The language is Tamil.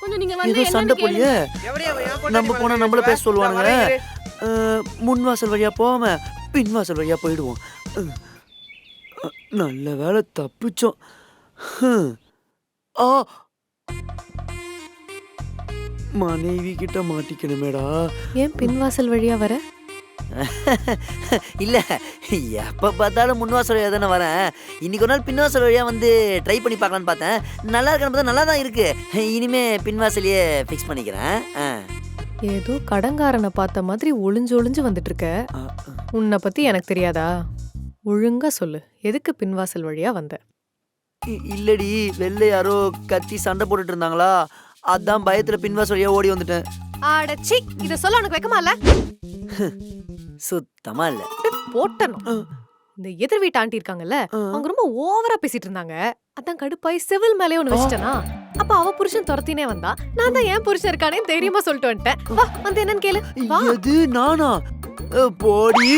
கொஞ்சம் நீங்க ஏதோ வந்து சண்டை என்னன்னு போலியே. கேளுங்க. நம்ம போனா நம்மள பேச சொல்லுவானுங்க. முன் வாசல் வழியா போகாம பின் வாசல் வழியா போயிடுவோம். நல்ல வேளை தப்பிச்சோம். ஆ மனைவி கிட்ட மாட்டிக்கணுமேடா. ஏன் பின்வாசல் வழியா வர? இல்ல, எப்ப பார்த்தாலும் முன்வாசல் வழியா தானே வரேன். இன்னைக்கு ஒரு நாள் பின்வாசல் வழியா வந்து ட்ரை பண்ணி பார்க்கலான்னு பார்த்தேன். நல்லா இருக்கான்னு பார்த்தா நல்லா தான் இருக்கு. இனிமே பின்வாசலையே ஃபிக்ஸ் பண்ணிக்கிறேன். ஏதோ கடங்காரனை பார்த்த மாதிரி ஒளிஞ்சு ஒளிஞ்சு வந்துட்டு இருக்க. உன்னை பத்தி எனக்கு தெரியாதா? ஒழுங்கா சொல்லு, எதுக்கு பின்வாசல் வழியா வந்த? இல்லடி, வெளில யாரோ கத்தி சண்டை போட்டுட்டு இருந்தாங்களா, அதான் பயத்துல பின்வாசல் வழியா ஓடி வந்துட்டேன். ஆடச்சி, இத சொல்ல உனக்கு வெக்கமா இல்ல? சுத்தமா இல்ல. போட்டணும். இந்த எதிர் வீட்டு ஆண்டி இருக்காங்கல்ல, அவங்க ரொம்ப ஓவரா பேசிட்டு இருந்தாங்க. அதான் கடுப்பாய் சிவில் மேலே ஒண்ணு வச்சிட்டனா. அப்ப அவ புருஷன் துரத்தினே வந்தா. நான் தான் ஏன் புருஷன் இருக்கானே தைரியமா சொல்லிட்டு வந்துட்டேன். வா வந்து என்னன்னு கேளு. வா. எது நானா? போடி.